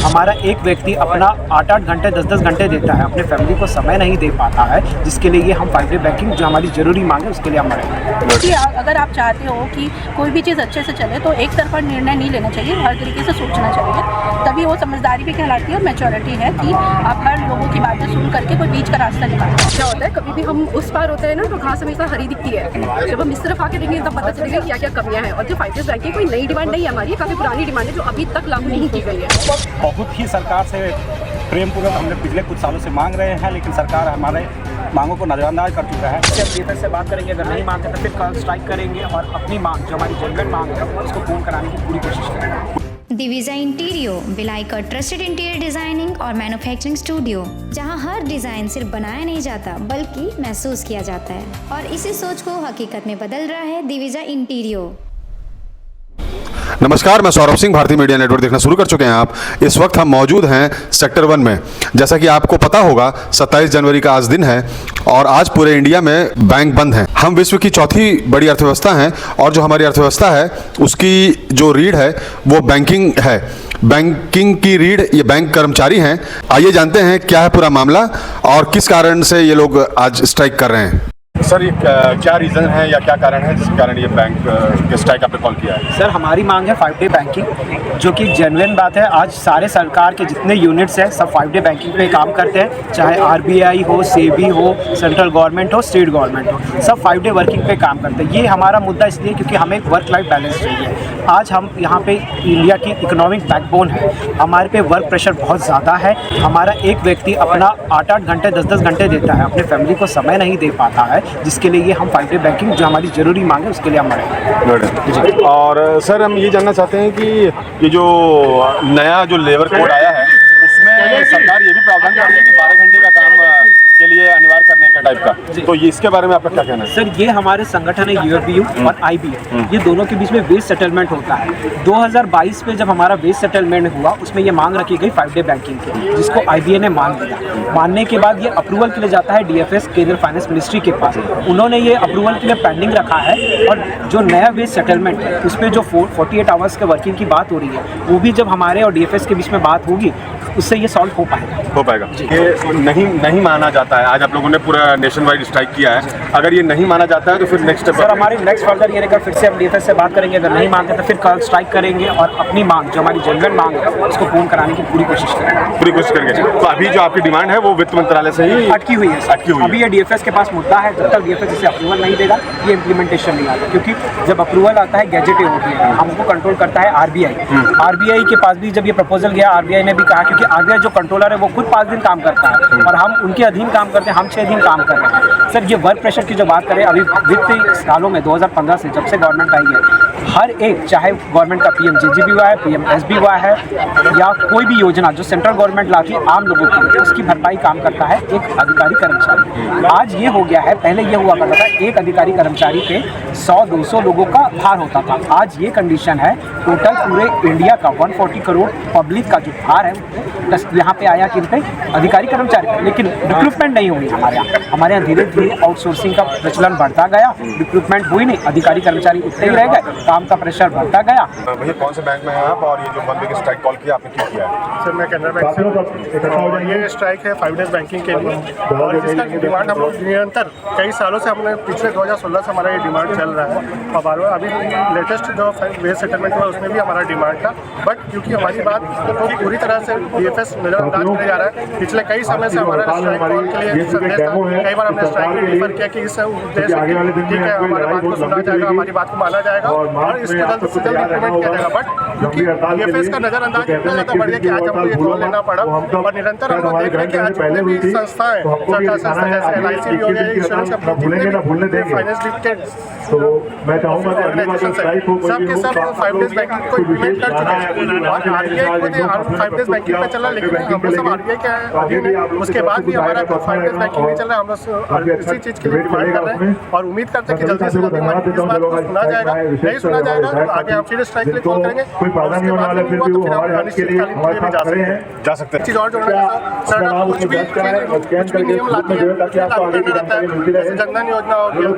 हमारा एक व्यक्ति अपना 8-8 घंटे 10-10 घंटे देता है, अपने फैमिली को समय नहीं दे पाता है, जिसके लिए ये हम 5 डे बैंकिंग जो हमारी ज़रूरी मांग है उसके लिए हम आए। कि अगर आप चाहते हो कि कोई भी चीज़ अच्छे से चले तो एक तरफा निर्णय नहीं लेना चाहिए, हर तरीके से सोचना चाहिए, तभी वो समझदारी भी कहलाती है और मैच्योरिटी है कि आप हर लोगों की बातें सुन करके कोई बीच का रास्ता निकालें। क्या होता है, कभी भी हम उस पार होते हैं ना तो घास हमेशा हरी दिखती है, जब हम इस तरफ आके देखेंगे तब पता चलेगा क्या क्या कमियां हैं। और जो 5 डेज बैंक की कोई नई डिमांड नहीं है हमारी, काफ़ी पुरानी डिमांड है जो अभी तक लागू नहीं की गई है। बहुत ही सरकार से प्रेमपूर्वक हमने पिछले कुछ सालों से मांग रहे हैं, लेकिन सरकार हमारे मांगों को नज़रअंदाज कर चुका है। DFS से बात करेंगे, अगर नहीं मांगते तो फिर कल स्ट्राइक करेंगे और अपनी मांग जो हमारी जेन्युइन मांग है उसको पूर्ण कराने की पूरी कोशिश करेंगे। दिविजा इंटीरियो बिलाईका ट्रस्टेड इंटीरियर डिजाइनिंग और मैन्युफैक्चरिंग स्टूडियो, जहां हर डिजाइन सिर्फ बनाया नहीं जाता बल्कि महसूस किया जाता है, और इसी सोच को हकीकत में बदल रहा है दिविजा इंटीरियो। नमस्कार, मैं सौरभ सिंह, भारतीय मीडिया नेटवर्क देखना शुरू कर चुके हैं आप। इस वक्त हम मौजूद हैं सेक्टर 1 में। जैसा कि आपको पता होगा 27 जनवरी का आज दिन है और आज पूरे इंडिया में बैंक बंद हैं। हम विश्व की चौथी बड़ी अर्थव्यवस्था हैं और जो हमारी अर्थव्यवस्था है उसकी जो रीढ़ है वो बैंकिंग है। बैंकिंग की रीढ़ ये बैंक कर्मचारी हैं। आइए जानते हैं क्या है पूरा मामला और किस कारण से ये लोग आज स्ट्राइक कर रहे हैं। सर, ये क्या रीज़न है या क्या कारण है जिसके कारण ये बैंक के स्ट्राइक आपने कॉल किया है? सर, हमारी मांग है 5 डे बैंकिंग, जो कि जेन्युइन बात है। आज सारे सरकार के जितने यूनिट्स हैं सब 5 डे बैंकिंग पे काम करते हैं, चाहे RBI हो, सेबी हो, सेंट्रल गवर्नमेंट हो, स्टेट गवर्नमेंट हो, सब 5 डे वर्किंग पे काम करते हैं। ये हमारा मुद्दा इसलिए क्योंकि हमें एक वर्क लाइफ बैलेंस चाहिए। आज हम यहाँ पे इंडिया की इकोनॉमिक बैकबोन है, हमारे पे वर्क प्रेशर बहुत ज़्यादा है। हमारा एक व्यक्ति अपना 8-8 घंटे 10-10 घंटे देता है, अपने फैमिली को समय नहीं दे पाता है, जिसके लिए ये हम 5 डे बैंकिंग जो हमारी ज़रूरी मांग है उसके लिए हम आए। और सर, हम ये जानना चाहते हैं कि ये जो नया जो लेबर कोड आया है उसमें सरकार ये भी प्रावधान कर रही है कि 12 घंटे का काम के लिए अनिवार्य करने का टाइप का, तो ये इसके बारे में आपका क्या कहना है? सर, ये हमारे संगठन है UFBU और IBA, ये दोनों के बीच में वेज सेटलमेंट होता है। 2022 में जब हमारा वेज सेटलमेंट हुआ उसमें ये मांग रखी गई 5 डे बैंकिंग की, जिसको IBA ने मान लिया। मानने के बाद ये अप्रूवल के लिए जाता है DFS केंद्रीय फाइनेंस मिनिस्ट्री के पास। उन्होंने ये अप्रूवल के लिए पेंडिंग रखा है और जो नया वेज सेटलमेंट है उसमें जो 48 आवर्स के वर्किंग की बात हो रही है वो भी जब हमारे और DFS के बीच में बात होगी उससे ये सॉल्व हो पाएगा। ये नहीं माना जाता है। आज आप लोगों ने पूरा नेशन वाइड स्ट्राइक किया है, अगर ये नहीं माना जाता है तो फिर नेक्स्ट सर, हमारी नेक्स्ट फर्दर ये रहेगा, फिर से हम DFS से बात करेंगे, अगर नहीं मानते तो फिर कल स्ट्राइक करेंगे और अपनी मांग जो हमारी जेन्युइन मांग है उसको पूर्ण कराने की पूरी कोशिश करेंगे। तो अभी जो आपकी डिमांड है वो वित्त मंत्रालय से ही अटकी हुई है। अभी ये DFS के पास मुद्दा है, जब तक DFS इसे अप्रूवल नहीं देगा ये इम्प्लीमेंटेशन नहीं आता, क्योंकि जब अप्रूवल आता है गैजेटेड होती है, हमको कंट्रोल करता है RBI के पास भी जब ये प्रपोजल गया RBI ने भी कहा, क्योंकि RBI जो कंट्रोलर है वो खुद 5 दिन काम करता है और हम उनके अधीन काम करते हैं, हम 6 दिन काम कर रहे हैं। सर, ये वर्क प्रेशर की जो बात करें, अभी वित्तीय सालों में 2015 से जब से गवर्नमेंट आई है, हर एक, चाहे गवर्नमेंट का PMJJB हुआ है, PMSB हुआ है या कोई भी योजना जो सेंट्रल गवर्नमेंट लाती है आम लोगों की, उसकी भरपाई काम करता है एक अधिकारी कर्मचारी। आज ये हो गया है, पहले ये हुआ करता था एक अधिकारी कर्मचारी पे 100-200 लोगों का भार होता था। आज ये कंडीशन है, टोटल पूरे इंडिया का 140 करोड़ पब्लिक का जो भार है यहाँ पे आया किन पे, अधिकारी कर्मचारी पे। लेकिन रिक्रूटमेंट नहीं हुई हमारे यहाँ धीरे धीरे आउटसोर्सिंग का प्रचलन बढ़ता गया, रिक्रूटमेंट हुई नहीं, अधिकारी कर्मचारी उतने ही रह गए, काम का प्रेशर बढ़ता गया। भैया, कौन से बैंक में हैं आप और ये जो 1 डे की स्ट्राइक कॉल किया आपने क्यों किया है? सर, मैं कैनरा बैंक से हूँ। ये स्ट्राइक है 5 डेज बैंकिंग के लिए और जिसका डिमांड हम लोग निरंतर कई सालों से, हमने पिछले 2016 से हमारा ये डिमांड चल रहा है और बार बार अभी लेटेस्ट जो वेज सेटलमेंट हुआ उसमें भी हमारा डिमांड था, बट क्योंकि हमारी बात तो पूरी तरह से DFS नज़रअंदाज किया जा रहा है। पिछले कई समय से हमारा स्ट्राइक कॉल के लिए संदेश था, कई बार हमने स्ट्राइक में डिफर किया कि इस उद्देश्य ठीक है, हमारी बात को सुना जाएगा, हमारी बात को माना जाएगा और इसको जल्द से जल्द इम्प्लीमेंट किया जाएगा। बट क्योंकि DFS का नज़रअंदाज इतना ज़्यादा बढ़ गया कि आज हमको ये रोल लेना पड़ा और निरंतर हम लोग देख रहे हैं कि आज जितने भी संस्थाएं, सरकार संस्था जैसे LIC भी हो गया, इंश्योरेंस कंपनी, जितने भी फाइनेंस सबके सब 5 डेज बैंकिंग को इम्प्लीमेंट कर चुके हैं और RBI खुद 5 डेज बैंकिंग पे चल रहा है, लेकिन हम लोग सब RBI के अधीन है, उसके बाद भी हमारा 5 डेज बैंकिंग नहीं चल रहा है। हम लोग इसी चीज़ के लिए डिमांड कर रहे हैं और उम्मीद करते हैं कि जल्दी से जल्दी हमारी इस बात को सुना जाएगा। नहीं सुना जाएगा तो आगे हम फिर स्ट्राइक के लिए कॉल करेंगे और उसके बाद नहीं हुआ तो फिर हम अनिश्चितकालीन के लिए भी जा सकते हैं। चीज़ और जोड़ना सर, कुछ भी नियम लाते हैं लागू करना रहता है। जैसे जनधन योजना हो गया,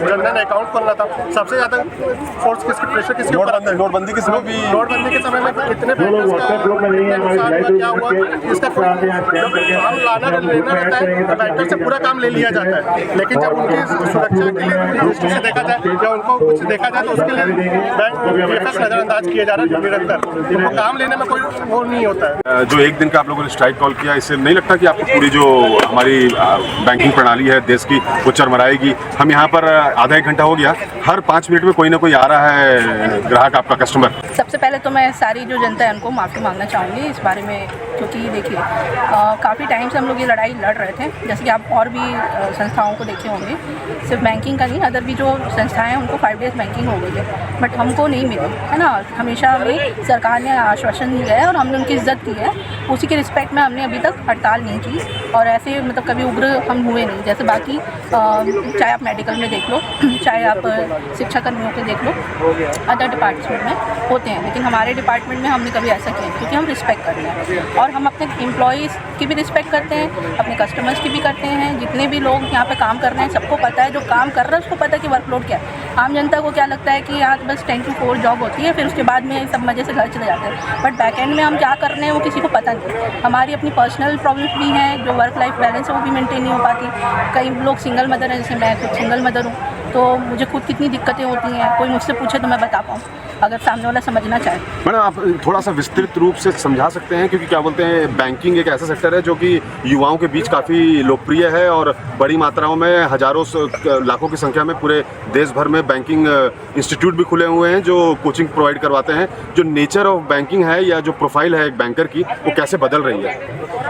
जनधन अकाउंट खोलना था, सबसे ज़्यादा फोर्स किसकी प्रेशर किसके ऊपर आता है? नोटबंदी के समय भी नोटबंदी के समय में इतने बैंकर्स का क्या हुआ, इसका कोई काम लाना लेना रहता है तो बैंकर से पूरा काम ले लिया जाता है, लेकिन जब उनकी सुरक्षा के लिए दृष्टि से देखा जाए या उनको कुछ देखा जाए तो उसके लिए बैंक DFS नजरअंदाज किया जा रहा है निरंतर, उनको काम लेने में कोई वो नहीं होता है। जो एक दिन का आप लोगों ने स्ट्राइक कॉल किया, इससे नहीं लगता कि आपको पूरी जो हमारी बैंकिंग प्रणाली है देश की वो चरमराएगी? हम यहाँ पर आधा एक घंटा हो गया, हर 5 मिनट में कोई ना कोई आ रहा है ग्राहक, आपका कस्टमर। सबसे पहले तो मैं सारी जो जनता है उनको माफ़ी मांगना चाहूँगी इस बारे में, क्योंकि देखिए काफ़ी टाइम से हम लोग ये लड़ाई लड़ रहे थे। जैसे कि आप और भी संस्थाओं को देखे होंगे, सिर्फ बैंकिंग का नहीं, अदर भी जो संस्थाएं हैं उनको 5 डेज़ बैंकिंग हो गई है, बट हमको नहीं मिली है ना। हमेशा हमें सरकार ने आश्वासन दिया है और हमने उनकी इज्जत की है, उसी के रिस्पेक्ट में हमने अभी तक हड़ताल नहीं की और ऐसे मतलब कभी उग्र हम हुए नहीं। जैसे बाकी चाहे आप मेडिकल में देख लो, चाहे आप शिक्षा कर्मियों के देख लो, अदर डिपार्टमेंट में होते हैं, लेकिन हमारे डिपार्टमेंट में हमने कभी ऐसा किया क्योंकि हम रिस्पेक्ट करते हैं और हम अपने एम्प्लॉयज़ की भी रिस्पेक्ट करते हैं, अपने कस्टमर्स की भी करते हैं। जितने भी लोग यहाँ पे काम कर रहे हैं सबको पता है, जो काम कर रहा है उसको पता है कि वर्कलोड क्या है। आम जनता को क्या लगता है कि यहाँ बस 10 to 4 जॉब होती है, फिर उसके बाद में सब मज़े से घर चले जाते हैं, बट बैक एंड में हम क्या कर रहे हैं वो किसी को पता नहीं। हमारी अपनी पर्सनल प्रॉब्लम्स भी हैं, जो वर्क लाइफ बैलेंस है वो भी मेंटेन नहीं हो पाती। कई लोग सिंगल मदर हैं, जैसे मैं खुद सिंगल मदर हूँ, तो मुझे खुद कितनी दिक्कतें होती हैं, कोई मुझसे पूछे तो मैं बता पाऊँ अगर सामने वाला समझना चाहे। मैडम आप थोड़ा सा विस्तृत रूप से समझा सकते हैं, क्योंकि क्या बोलते हैं, बैंकिंग एक ऐसा सेक्टर है जो कि युवाओं के बीच काफ़ी लोकप्रिय है और बड़ी मात्राओं में हजारों लाखों की संख्या में पूरे देश भर में बैंकिंग इंस्टीट्यूट भी खुले हुए हैं जो कोचिंग प्रोवाइड करवाते हैं। जो नेचर ऑफ बैंकिंग है या जो प्रोफाइल है एक बैंकर की, वो कैसे बदल रही है?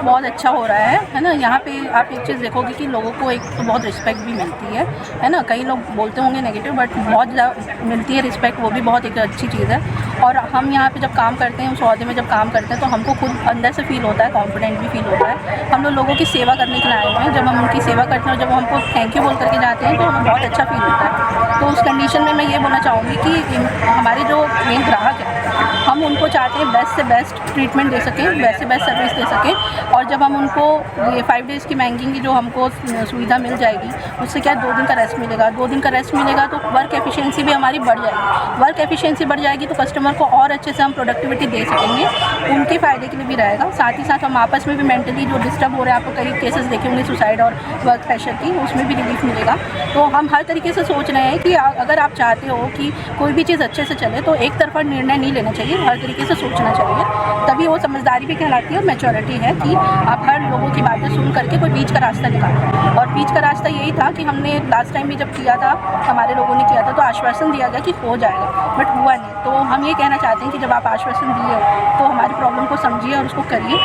बहुत अच्छा हो रहा है ना। यहाँ पे आप एक चीज़ देखोगे कि लोगों को एक तो बहुत रिस्पेक्ट भी मिलती है ना। कई लोग बोलते होंगे नेगेटिव, बट बहुत मिलती है रिस्पेक्ट, वो भी बहुत एक अच्छी चीज़ है। और हम यहाँ पे जब काम करते हैं, उस अहदे में जब काम करते हैं, तो हमको खुद अंदर से फील होता है, कॉन्फिडेंट भी फील होता है। हम लोगों की सेवा करने के लिए आए हुए हैं। जब हम उनकी सेवा करते हैं और जब हमको थैंक यू बोल करके जाते हैं तो हमें बहुत अच्छा फील होता है। तो उस कंडीशन में मैं ये बोलना चाहूँगी कि हमारे जो मेन ग्राहक हैं, हम उनको चाहते हैं बेस्ट से बेस्ट ट्रीटमेंट दे सकें, बेस्ट से बेस्ट सर्विस दे सकें। और जब हम उनको ये 5 डेज़ की बैंकिंग की जो हमको सुविधा मिल जाएगी, उससे क्या 2 दिन का रेस्ट मिलेगा। 2 दिन का रेस्ट मिलेगा तो वर्क एफिशिएंसी भी हमारी बढ़ जाएगी। वर्क एफिशिएंसी बढ़ जाएगी तो कस्टमर को और अच्छे से हम प्रोडक्टिविटी दे सकेंगे, उनके फ़ायदे के लिए भी रहेगा। साथ ही साथ हम आपस में भी मेंटली जो डिस्टर्ब हो रहे हैं, आपको कई केसेस देखे होंगे सुसाइड और वर्क प्रेशर की, उसमें भी रिलीफ मिलेगा। तो हम हर तरीके से सोच रहे हैं कि अगर आप चाहते हो कि कोई भी चीज़ अच्छे से चले तो एक तरफा निर्णय नहीं लेना चाहिए, हर तरीके से सोचना चाहिए, तभी वो समझदारी भी कहलाती है और मैच्योरिटी है कि आप हर लोगों की बातें सुन करके कोई बीच का रास्ता निकालें। और बीच का रास्ता यही था कि हमने लास्ट टाइम भी जब किया था, हमारे लोगों ने किया था, तो आश्वासन दिया गया कि हो जाएगा, बट हुआ नहीं। तो हम ये कहना चाहते हैं कि जब आप आश्वासन दिए तो हमारी प्रॉब्लम को समझिए और उसको करिए,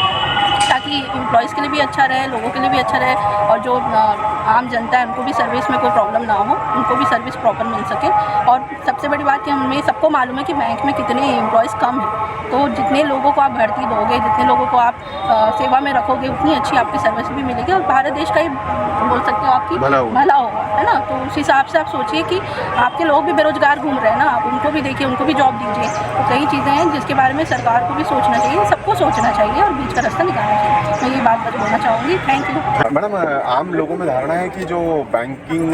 ताकि एम्प्लॉयज़ के लिए भी अच्छा रहे, लोगों के लिए भी अच्छा रहे, और जो आम जनता है उनको भी सर्विस में कोई प्रॉब्लम ना हो, उनको भी सर्विस प्रॉपर मिल सके। और सबसे बड़ी बात कि हमें सबको मालूम है कि बैंक में कितने एम्प्लॉयज़ कम हैं, तो जितने लोगों को आप भर्ती दोगे, जितने लोगों को आप सेवा में रखोगे, उतनी अच्छी आपकी सर्विस भी मिलेगी और भारत देश का ही बोल सकते हो आपकी भला होगा, है ना। तो उस हिसाब से आप सोचिए कि आपके लोग भी बेरोजगार घूम रहे हैं ना, आप उनको भी देखिए, उनको भी जॉब दीजिए। तो कई चीज़ें हैं जिसके बारे में सरकार को भी सोचना चाहिए, सबको सोचना चाहिए और बीच का रास्ता निकालना चाहिए। मैं ये बात बोलना चाहूँगी। Thank you. मैडम आम लोगों में धारणा है कि जो बैंकिंग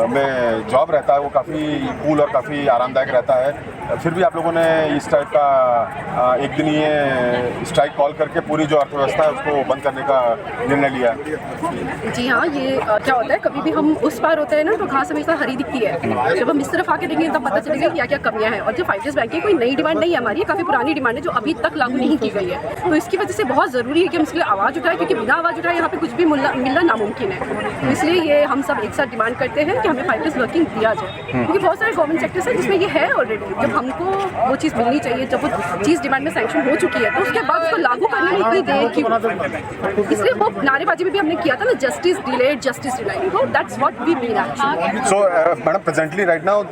में जॉब रहता है वो काफ़ी कूल और काफ़ी आरामदायक रहता है, फिर भी आप लोगों ने इस टाइप का एक दिन ये स्ट्राइक कॉल करके पूरी जो अर्थव्यवस्था है उसको बंद करने का निर्णय लिया। जी हाँ, ये क्या होता है, कभी भी हम उस पार होते हैं ना तो घास हमेशा हरी दिखती है। जब हम इस तरफ आके देखेंगे तब पता चलेगा क्या क्या कमियां हैं। और जो 5 डेज़ बैंकिंग कोई नई डिमांड नहीं है हमारी, काफ़ी पुरानी डिमांड है जो अभी तक लागू नहीं की गई है। तो इसकी वजह से बहुत ज़रूरी है कि हम इसके लिए आवाज़ उठाएं, क्योंकि बिना आवाज़ उठाए यहाँ पे कुछ भी मिलना नामुमकिन है। तो इसलिए ये हम सब एक साथ डिमांड करते हैं कि हमें 5 डेज़ वर्किंग दिया जाए, क्योंकि बहुत सारे गवर्नमेंट सेक्टर्स हैं जिसमें ये है ऑलरेडी। जब हमको वो चीज़ मिलनी चाहिए। जब वो चीज़ डिमांड में सैंक्शन हो चुकी है तो उसके बाद उसको लागू करने में इतनी देर क्यों? इसलिए वो नारेबाजी में भी हमने किया था ना, जस्टिस डिलेड जस्टिस डिनाइड, तो that's what we mean actually. So madam presently right now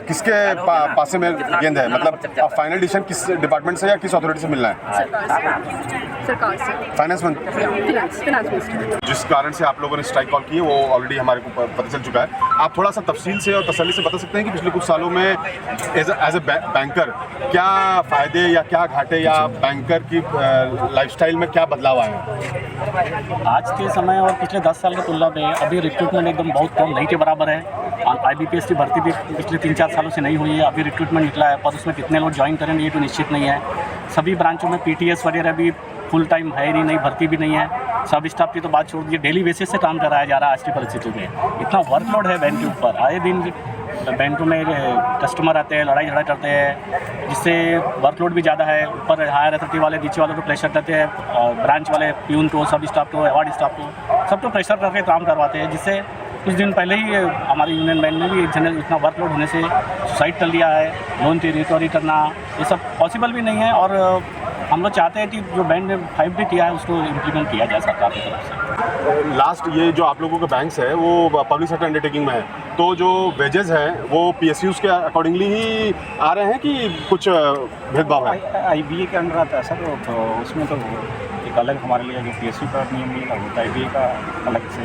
किसके पास में गेंद है, मतलब फाइनल डिसीजन किस डिपार्टमेंट से या किस अथॉरिटी से मिलना है? सरकार से फाइनेंस मिनिस्टर। जिस कारण से आप लोगों ने स्ट्राइक कॉल की है वो ऑलरेडी हमारे को पता चल चुका है। आप थोड़ा सा तफसील से और तसल्ली से बता सकते हैं कि पिछले कुछ सालों में एज ए बैंकर क्या फ़ायदे या क्या घाटे या बैंकर की लाइफस्टाइल में क्या बदलाव आए हैं? आज के समय और पिछले 10 साल की तुलना में अभी रिक्रूटमेंट एकदम बहुत कम, नहीं के बराबर है। IBPS की भर्ती भी पिछले 3-4 सालों से नहीं हुई है। अभी रिक्रूटमेंट निकला है पर उसमें कितने लोग ज्वाइन करेंगे ये तो निश्चित नहीं है। सभी ब्रांचों में PTS वगैरह भी फुल टाइम है ही नहीं, भर्ती भी नहीं है। सब स्टाफ की तो बात छोड़ दीजिए, डेली बेसिस से काम कराया जा रहा है आज की परिस्थिति में। इतना वर्कलोड है बैंक के ऊपर, आए दिन बैंकों में कस्टमर आते हैं, लड़ाई झगड़ा करते हैं, जिससे वर्कलोड भी ज़्यादा है। ऊपर हायर अथॉरिटी वाले नीचे वालों को प्रेशर करते हैं, ब्रांच वाले प्यून को, सब स्टाफ को, अवार्ड स्टाफ को, सबको प्रेशर करके काम करवाते हैं। जिससे कुछ दिन पहले ही हमारे यूनियन बैंक में भी एक जन इतना वर्कलोड होने से सुसाइड कर लिया है। लोन की रिकवरी करना ये सब पॉसिबल भी नहीं है और हम लोग चाहते हैं कि जो बैंक ने 5D किया है उसको इम्प्लीमेंट किया जाए सरकार की तरफ से। लास्ट ये जो आप लोगों के बैंक्स है वो पब्लिक सेक्टर अंडरटेकिंग में है, तो जो वेजेस हैं वो PSUs के अकॉर्डिंगली ही आ रहे हैं कि कुछ भेदभाव है? IBA के अंडर आता है सर, तो उसमें तो एक अलग हमारे लिए जो PSU का नियम नहीं लागू होता है, IBA का अलग से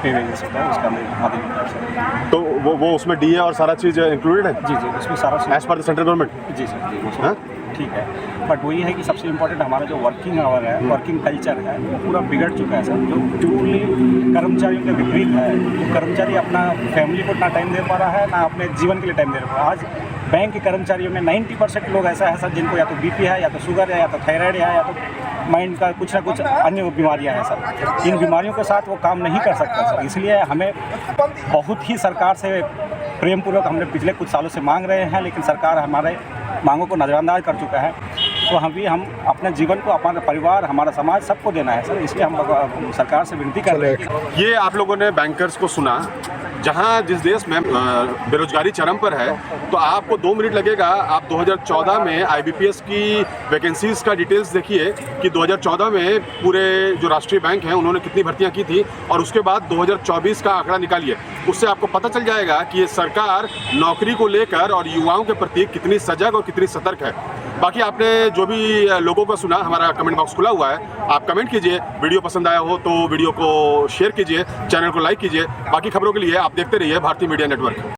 पे वेजेस होता है, उसका हमारे लिए तो वो उसमें DA और सारा चीज़ इंक्लूडेड है? जी उसमें सारा as per the central government? जी सर, जी ठीक है। बट वही है कि सबसे इम्पोर्टेंट हमारा जो वर्किंग आवर है, वर्किंग कल्चर है, वो पूरा बिगड़ चुका है सर। जो प्योरली कर्मचारियों के विपरीत है। तो कर्मचारी अपना फैमिली को ना टाइम दे पा रहा है, ना अपने जीवन के लिए टाइम दे रहा है। आज बैंक के कर्मचारियों में 90% लोग ऐसा है सर जिनको या तो BP है, या तो शुगर है, या तो थायराइड है, या तो माइंड का कुछ ना कुछ अन्य बीमारियां हैं सर। इन बीमारियों के साथ वो काम नहीं कर सकता सर। इसलिए हमें बहुत ही सरकार से प्रेमपूर्वक हमने पिछले कुछ सालों से मांग रहे हैं, लेकिन सरकार हमारे मांगों को नज़रअंदाज कर चुका है। तो हम अपने जीवन को, हमारा परिवार, हमारा समाज सबको देना है सर। इसलिए हम सरकार से विनती कर रहे हैं। ये आप लोगों ने बैंकर्स को सुना, जहां जिस देश में बेरोजगारी चरम पर है, तो आपको 2 मिनट लगेगा। आप 2014 में IBPS की वैकेंसीज का डिटेल्स देखिए कि 2014 में पूरे जो राष्ट्रीय बैंक हैं उन्होंने कितनी भर्तियां की थी, और उसके बाद 2024 का आंकड़ा निकालिए। उससे आपको पता चल जाएगा कि ये सरकार नौकरी को लेकर और युवाओं के प्रति कितनी सजग और कितनी सतर्क है। बाकी आपने जो भी लोगों को सुना, हमारा कमेंट बॉक्स खुला हुआ है, आप कमेंट कीजिए। वीडियो पसंद आया हो तो वीडियो को शेयर कीजिए, चैनल को लाइक कीजिए। बाकी खबरों के लिए आप देखते रहिए भारतीय मीडिया नेटवर्क।